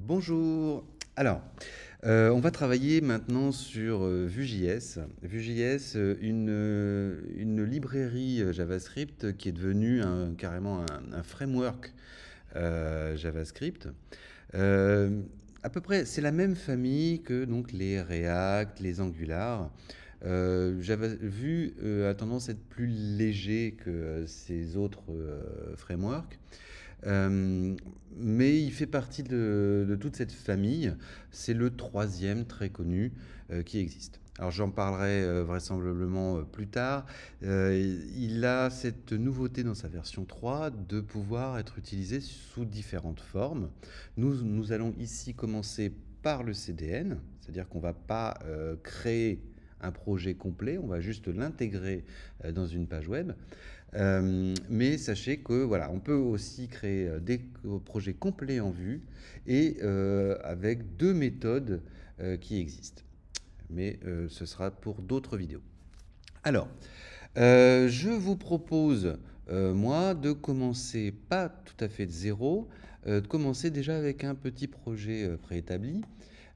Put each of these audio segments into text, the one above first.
Bonjour. Alors, on va travailler maintenant sur Vue.js. Vue.js, une librairie JavaScript qui est devenue carrément un framework JavaScript. Euh, à peu près, c'est la même famille que donc les React, les Angular. Vue a tendance à être plus léger que ces autres frameworks. Euh, mais il fait partie de toute cette famille. C'est le troisième très connu qui existe. Alors j'en parlerai vraisemblablement plus tard. Il a cette nouveauté dans sa version 3 de pouvoir être utilisé sous différentes formes. Nous allons ici commencer par le CDN, c'est-à-dire qu'on ne va pas créer un projet complet, on va juste l'intégrer dans une page web. Mais sachez que voilà, on peut aussi créer des projets complets en Vue et avec deux méthodes qui existent. Mais ce sera pour d'autres vidéos. Alors, je vous propose, moi, de commencer pas tout à fait de zéro, de commencer déjà avec un petit projet préétabli.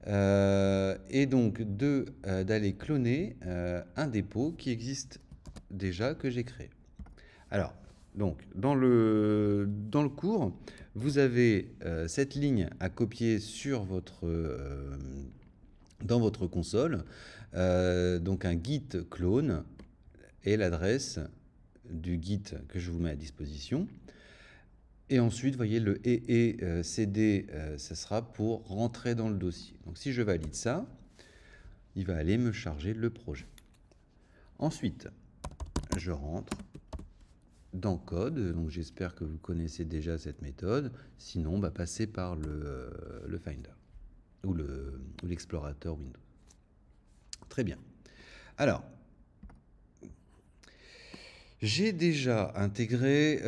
Et donc d'aller cloner un dépôt qui existe déjà, que j'ai créé. Alors, donc, dans le cours, vous avez cette ligne à copier dans votre console, donc un git clone et l'adresse du git que je vous mets à disposition. Et ensuite, vous voyez, le cd, ça sera pour rentrer dans le dossier. Donc, si je valide ça, il va aller me charger le projet. Ensuite, je rentre dans code, donc j'espère que vous connaissez déjà cette méthode, sinon passez par le Finder ou l'explorateur Windows. Très bien. Alors, j'ai déjà intégré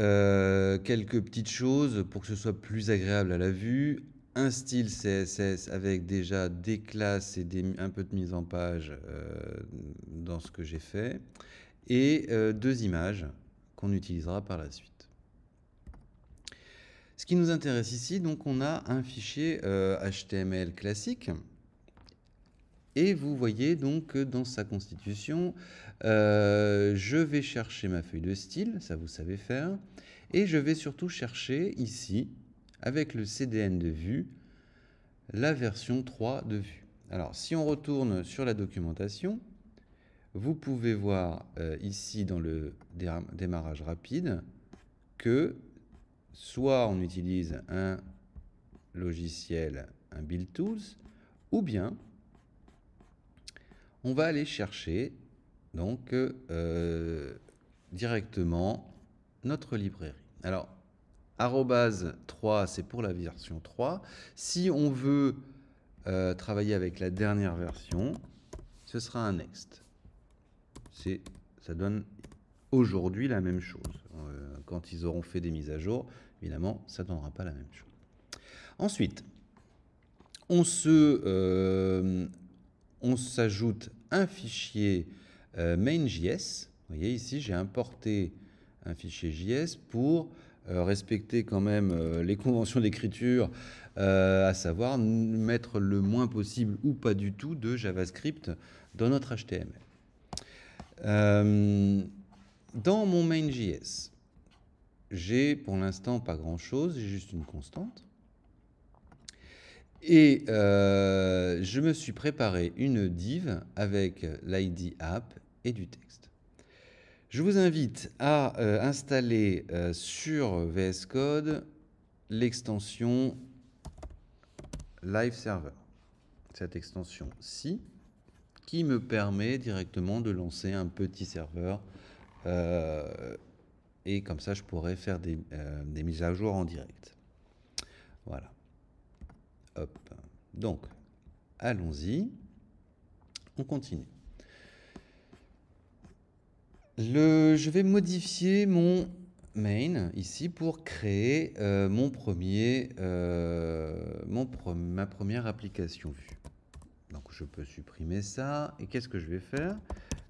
quelques petites choses pour que ce soit plus agréable à la vue. Un style CSS avec déjà des classes et un peu de mise en page dans ce que j'ai fait. Et deux images qu'on utilisera par la suite. Ce qui nous intéresse ici, donc on a un fichier HTML classique. Et vous voyez donc que dans sa constitution, je vais chercher ma feuille de style, ça vous savez faire, et je vais surtout chercher ici, avec le CDN de Vue, la version 3 de Vue. Alors si on retourne sur la documentation, vous pouvez voir ici dans le démarrage rapide que soit on utilise un logiciel, un Build Tools, ou bien on va aller chercher donc directement notre librairie. Alors, arrobase 3, c'est pour la version 3. Si on veut travailler avec la dernière version, ce sera un next. Ça donne aujourd'hui la même chose. Quand ils auront fait des mises à jour, évidemment, ça ne donnera pas la même chose. Ensuite, on s'ajoute un fichier main.js. Vous voyez ici, j'ai importé un fichier JS pour respecter quand même les conventions d'écriture, à savoir mettre le moins possible ou pas du tout de JavaScript dans notre HTML. Dans mon main.js, j'ai pour l'instant pas grand-chose, j'ai juste une constante. Et je me suis préparé une div avec l'ID app et du texte. Je vous invite à installer sur VS Code l'extension Live Server. Cette extension-ci qui me permet directement de lancer un petit serveur et comme ça je pourrais faire des mises à jour en direct. Voilà. Hop. Donc, allons-y. On continue. Je vais modifier mon main ici pour créer ma première application vue. Donc, je peux supprimer ça. Et qu'est-ce que je vais faire?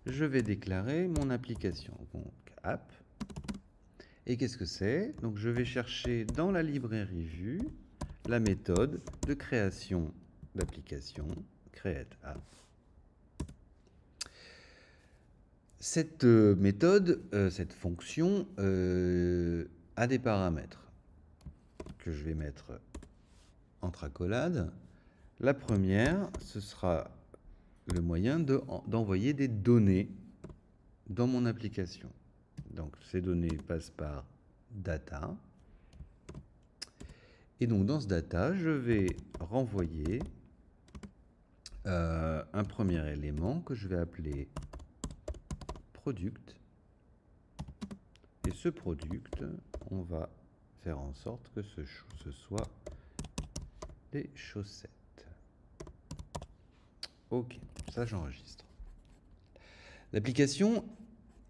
Je vais déclarer mon application. Donc, app. Et qu'est-ce que c'est? Donc, je vais chercher dans la librairie Vue la méthode de création d'application createApp. Cette méthode, cette fonction a des paramètres que je vais mettre entre accolades. La première, ce sera le moyen d'envoyer des données dans mon application. Donc ces données passent par data. Et donc dans ce data, je vais renvoyer un premier élément que je vais appeler product. Et ce product, on va faire en sorte que ce soit des chaussettes. Ok, ça j'enregistre. L'application,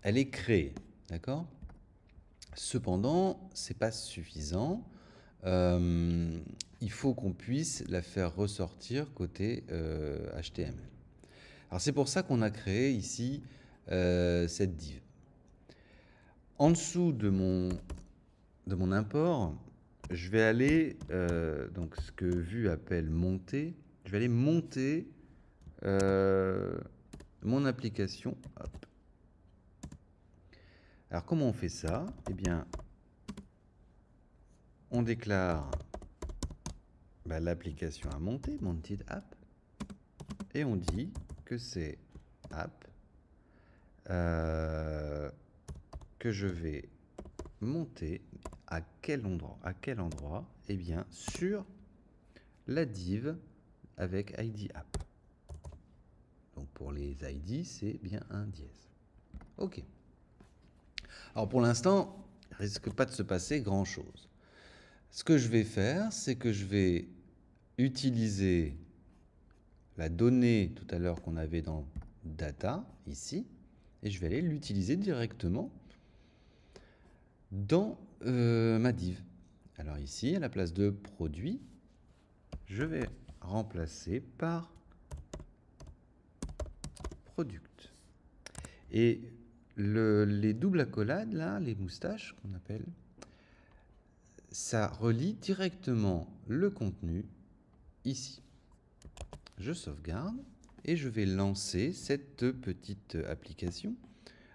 elle est créée, d'accord? Cependant, c'est pas suffisant. Il faut qu'on puisse la faire ressortir côté HTML. Alors c'est pour ça qu'on a créé ici cette div. En dessous de mon import, je vais aller, donc ce que Vue appelle monter, je vais aller monter mon application. Hop. Alors comment on fait ça? Eh bien, on déclare l'application à monter, mounted app, et on dit que c'est app que je vais monter à quel endroit? Eh bien, sur la div avec ID app. Donc pour les ID, c'est bien un dièse. Ok. Alors pour l'instant, il ne risque pas de se passer grand-chose. Ce que je vais faire, c'est que je vais utiliser la donnée tout à l'heure qu'on avait dans data, ici, et je vais aller l'utiliser directement dans ma div. Alors ici, à la place de produit, je vais remplacer par product. Et les doubles accolades, là, les moustaches qu'on appelle, ça relie directement le contenu ici. Je sauvegarde et je vais lancer cette petite application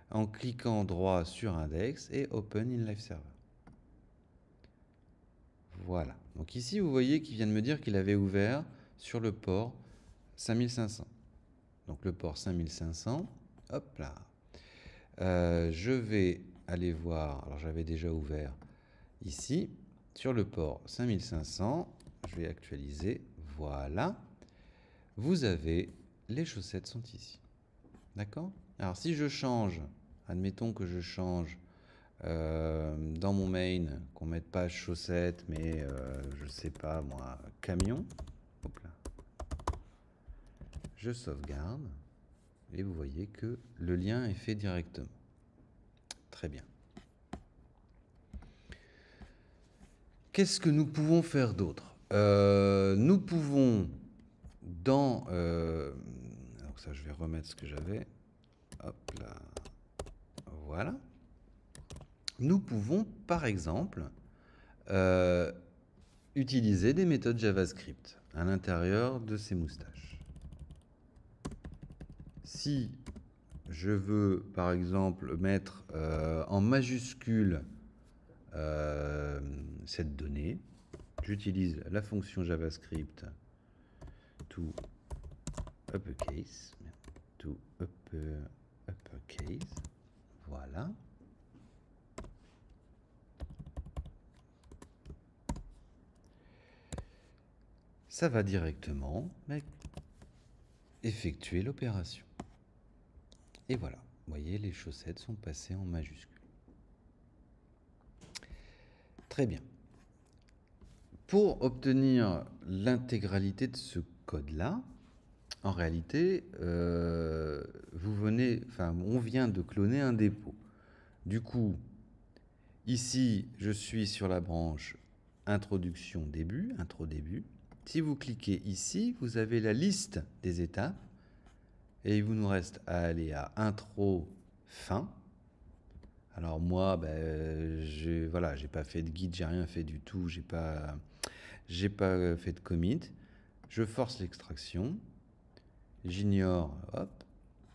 en cliquant droit sur index et open in live server. Voilà. Donc ici, vous voyez qu'il vient de me dire qu'il avait ouvert sur le port 5500. Donc le port 5500, hop là. Je vais aller voir, alors j'avais déjà ouvert ici, sur le port 5500, je vais actualiser, voilà. Vous avez, les chaussettes sont ici. D'accord? Alors si je change, admettons que je change dans mon main, qu'on ne mette pas chaussettes, mais je ne sais pas moi, camion. Hop là. Je sauvegarde et vous voyez que le lien est fait directement. Très bien. Qu'est-ce que nous pouvons faire d'autre? Nous pouvons dans... donc ça, je vais remettre ce que j'avais. Hop là. Voilà. Nous pouvons, par exemple, utiliser des méthodes JavaScript à l'intérieur de ces moustaches. Si je veux, par exemple, mettre en majuscule cette donnée, j'utilise la fonction JavaScript to uppercase, voilà. Ça va directement effectuer l'opération. Et voilà, vous voyez, les chaussettes sont passées en majuscule. Très bien. Pour obtenir l'intégralité de ce code-là, en réalité, on vient de cloner un dépôt. Du coup, ici, je suis sur la branche introduction début, intro début. Si vous cliquez ici, vous avez la liste des étapes et il vous nous reste à aller à intro fin. Alors moi, j'ai pas fait de guide, j'ai rien fait du tout, j'ai pas j'ai pas fait de commit, je force l'extraction, j'ignore, hop,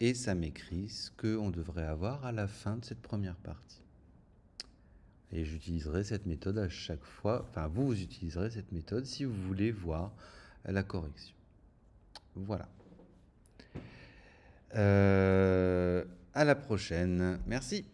et ça m'écrit ce qu'on devrait avoir à la fin de cette première partie. Et j'utiliserai cette méthode à chaque fois, enfin vous utiliserez cette méthode si vous voulez voir la correction. Voilà. À la prochaine. Merci.